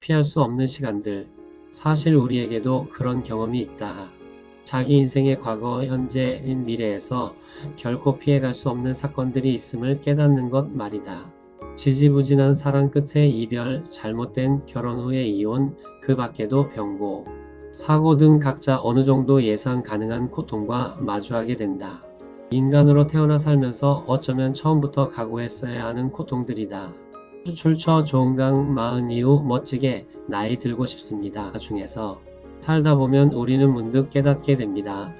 피할 수 없는 시간들. 사실 우리에게도 그런 경험이 있다. 자기 인생의 과거, 현재, 미래에서 결코 피해갈 수 없는 사건들이 있음을 깨닫는 것 말이다. 지지부진한 사랑 끝에 이별, 잘못된 결혼 후의 이혼, 그 밖에도 병고, 사고 등 각자 어느 정도 예상 가능한 고통과 마주하게 된다. 인간으로 태어나 살면서 어쩌면 처음부터 각오했어야 하는 고통들이다. 출처 종강 40 이후 멋지게 나이 들고 싶습니다 중에서 살다 보면 우리는 문득 깨닫게 됩니다.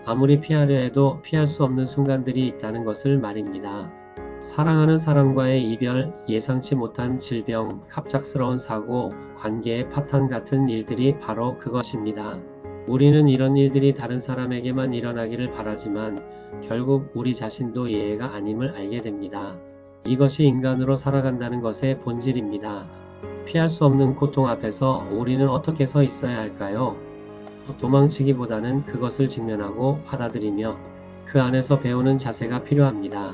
아무리 피하려 해도 피할 수 없는 순간들이 있다는 것을 말입니다. 사랑하는 사람과의 이별, 예상치 못한 질병, 갑작스러운 사고, 관계의 파탄 같은 일들이 바로 그것입니다. 우리는 이런 일들이 다른 사람에게만 일어나기를 바라지만 결국 우리 자신도 예외가 아님을 알게 됩니다. 이것이 인간으로 살아간다는 것의 본질입니다. 피할 수 없는 고통 앞에서 우리는 어떻게 서 있어야 할까요? 도망치기보다는 그것을 직면하고 받아들이며 그 안에서 배우는 자세가 필요합니다.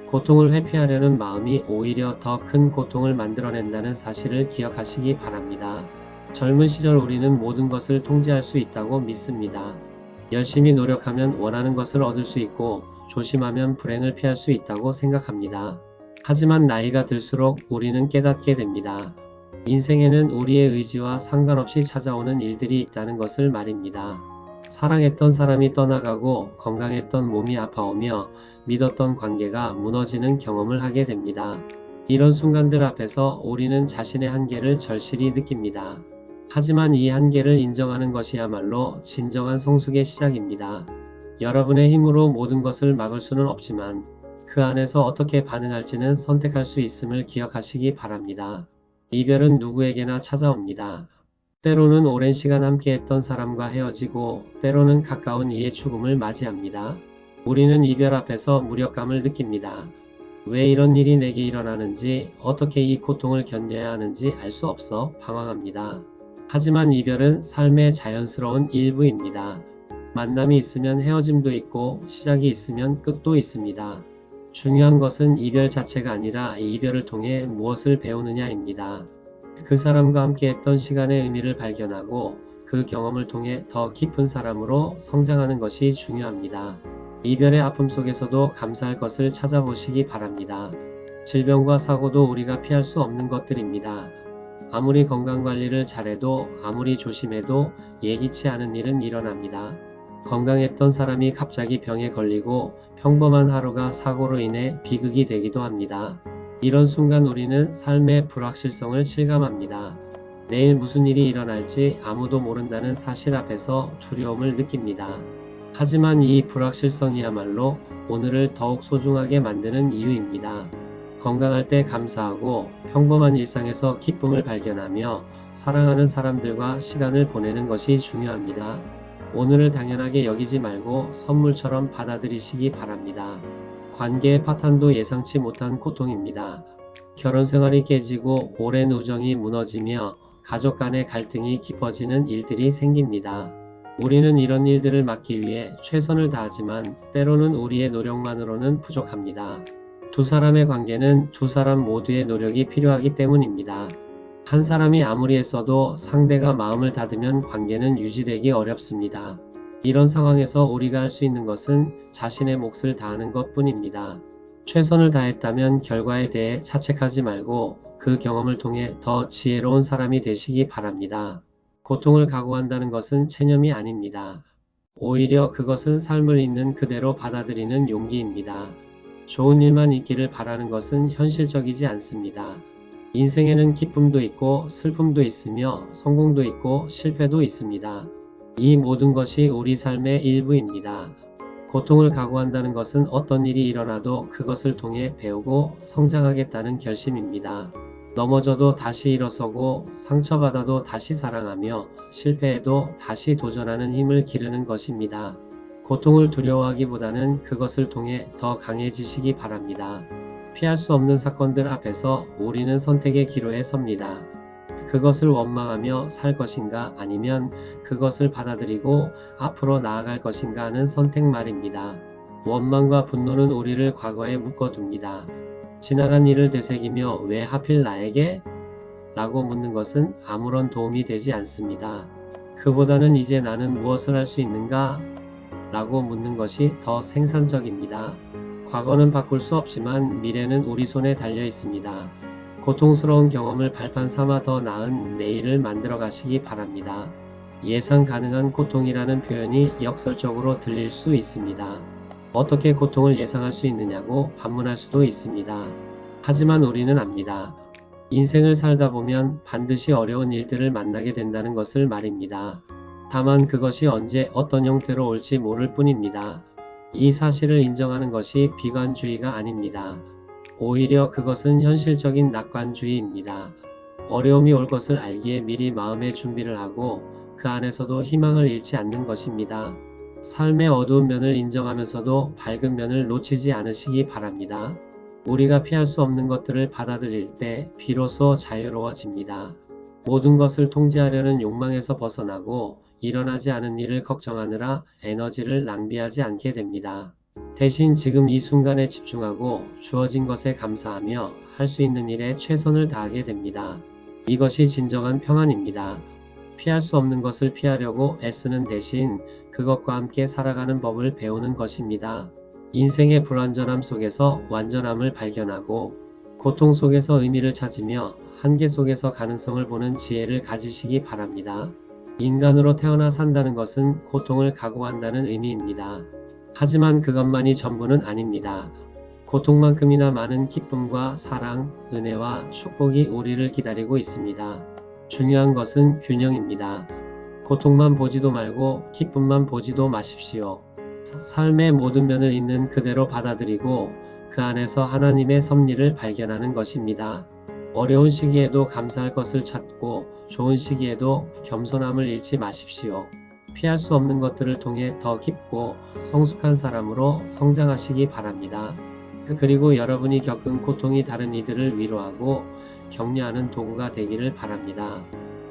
고통을 회피하려는 마음이 오히려 더 큰 고통을 만들어낸다는 사실을 기억하시기 바랍니다. 젊은 시절 우리는 모든 것을 통제할 수 있다고 믿습니다. 열심히 노력하면 원하는 것을 얻을 수 있고 조심하면 불행을 피할 수 있다고 생각합니다. 하지만 나이가 들수록 우리는 깨닫게 됩니다. 인생에는 우리의 의지와 상관없이 찾아오는 일들이 있다는 것을 말입니다. 사랑했던 사람이 떠나가고 건강했던 몸이 아파오며 믿었던 관계가 무너지는 경험을 하게 됩니다. 이런 순간들 앞에서 우리는 자신의 한계를 절실히 느낍니다. 하지만 이 한계를 인정하는 것이야말로 진정한 성숙의 시작입니다. 여러분의 힘으로 모든 것을 막을 수는 없지만 그 안에서 어떻게 반응할지는 선택할 수 있음을 기억하시기 바랍니다. 이별은 누구에게나 찾아옵니다. 때로는 오랜 시간 함께했던 사람과 헤어지고 때로는 가까운 이의 죽음을 맞이합니다. 우리는 이별 앞에서 무력감을 느낍니다. 왜 이런 일이 내게 일어나는지, 어떻게 이 고통을 견뎌야 하는지 알 수 없어 방황합니다. 하지만 이별은 삶의 자연스러운 일부입니다. 만남이 있으면 헤어짐도 있고 시작이 있으면 끝도 있습니다. 중요한 것은 이별 자체가 아니라 이별을 통해 무엇을 배우느냐입니다. 그 사람과 함께했던 시간의 의미를 발견하고 그 경험을 통해 더 깊은 사람으로 성장하는 것이 중요합니다. 이별의 아픔 속에서도 감사할 것을 찾아보시기 바랍니다. 질병과 사고도 우리가 피할 수 없는 것들입니다. 아무리 건강관리를 잘해도 아무리 조심해도 예기치 않은 일은 일어납니다. 건강했던 사람이 갑자기 병에 걸리고 평범한 하루가 사고로 인해 비극이 되기도 합니다. 이런 순간 우리는 삶의 불확실성을 실감합니다. 내일 무슨 일이 일어날지 아무도 모른다는 사실 앞에서 두려움을 느낍니다. 하지만 이 불확실성이야말로 오늘을 더욱 소중하게 만드는 이유입니다. 건강할 때 감사하고 평범한 일상에서 기쁨을 발견하며 사랑하는 사람들과 시간을 보내는 것이 중요합니다. 오늘을 당연하게 여기지 말고 선물처럼 받아들이시기 바랍니다. 관계의 파탄도 예상치 못한 고통입니다. 결혼 생활이 깨지고 오랜 우정이 무너지며 가족 간의 갈등이 깊어지는 일들이 생깁니다. 우리는 이런 일들을 막기 위해 최선을 다하지만 때로는 우리의 노력만으로는 부족합니다. 두 사람의 관계는 두 사람 모두의 노력이 필요하기 때문입니다. 한 사람이 아무리 애써도 상대가 마음을 닫으면 관계는 유지되기 어렵습니다. 이런 상황에서 우리가 할 수 있는 것은 자신의 몫을 다하는 것 뿐입니다. 최선을 다했다면 결과에 대해 자책하지 말고 그 경험을 통해 더 지혜로운 사람이 되시기 바랍니다. 고통을 각오한다는 것은 체념이 아닙니다. 오히려 그것은 삶을 있는 그대로 받아들이는 용기입니다. 좋은 일만 있기를 바라는 것은 현실적이지 않습니다. 인생에는 기쁨도 있고 슬픔도 있으며 성공도 있고 실패도 있습니다. 이 모든 것이 우리 삶의 일부입니다. 고통을 각오한다는 것은 어떤 일이 일어나도 그것을 통해 배우고 성장하겠다는 결심입니다. 넘어져도 다시 일어서고 상처받아도 다시 사랑하며 실패해도 다시 도전하는 힘을 기르는 것입니다. 고통을 두려워하기보다는 그것을 통해 더 강해지시기 바랍니다. 피할 수 없는 사건들 앞에서 우리는 선택의 기로에 섭니다. 그것을 원망하며 살 것인가 아니면 그것을 받아들이고 앞으로 나아갈 것인가 하는 선택 말입니다. 원망과 분노는 우리를 과거에 묶어둡니다. 지나간 일을 되새기며 왜 하필 나에게? 라고 묻는 것은 아무런 도움이 되지 않습니다. 그보다는 이제 나는 무엇을 할 수 있는가? 라고 묻는 것이 더 생산적입니다. 과거는 바꿀 수 없지만 미래는 우리 손에 달려 있습니다. 고통스러운 경험을 발판 삼아 더 나은 내일을 만들어 가시기 바랍니다. 예상 가능한 고통이라는 표현이 역설적으로 들릴 수 있습니다. 어떻게 고통을 예상할 수 있느냐고 반문할 수도 있습니다. 하지만 우리는 압니다. 인생을 살다 보면 반드시 어려운 일들을 만나게 된다는 것을 말입니다. 다만 그것이 언제 어떤 형태로 올지 모를 뿐입니다. 이 사실을 인정하는 것이 비관주의가 아닙니다. 오히려 그것은 현실적인 낙관주의입니다. 어려움이 올 것을 알기에 미리 마음의 준비를 하고 그 안에서도 희망을 잃지 않는 것입니다. 삶의 어두운 면을 인정하면서도 밝은 면을 놓치지 않으시기 바랍니다. 우리가 피할 수 없는 것들을 받아들일 때 비로소 자유로워집니다. 모든 것을 통제하려는 욕망에서 벗어나고 일어나지 않은 일을 걱정하느라 에너지를 낭비하지 않게 됩니다. 대신 지금 이 순간에 집중하고 주어진 것에 감사하며 할 수 있는 일에 최선을 다하게 됩니다. 이것이 진정한 평안입니다. 피할 수 없는 것을 피하려고 애쓰는 대신 그것과 함께 살아가는 법을 배우는 것입니다. 인생의 불완전함 속에서 완전함을 발견하고 고통 속에서 의미를 찾으며 한계 속에서 가능성을 보는 지혜를 가지시기 바랍니다. 인간으로 태어나 산다는 것은 고통을 각오한다는 의미입니다. 하지만 그것만이 전부는 아닙니다. 고통만큼이나 많은 기쁨과 사랑, 은혜와 축복이 우리를 기다리고 있습니다. 중요한 것은 균형입니다. 고통만 보지도 말고 기쁨만 보지도 마십시오. 삶의 모든 면을 있는 그대로 받아들이고 그 안에서 하나님의 섭리를 발견하는 것입니다. 어려운 시기에도 감사할 것을 찾고 좋은 시기에도 겸손함을 잃지 마십시오. 피할 수 없는 것들을 통해 더 깊고 성숙한 사람으로 성장하시기 바랍니다. 그리고 여러분이 겪은 고통이 다른 이들을 위로하고 격려하는 도구가 되기를 바랍니다.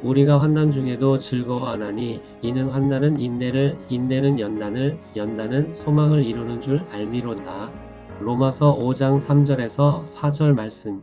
우리가 환난 중에도 즐거워하나니 이는 환난은 인내를, 인내는 연단을, 연단은 소망을 이루는 줄 알미로다. 로마서 5장 3절에서 4절 말씀.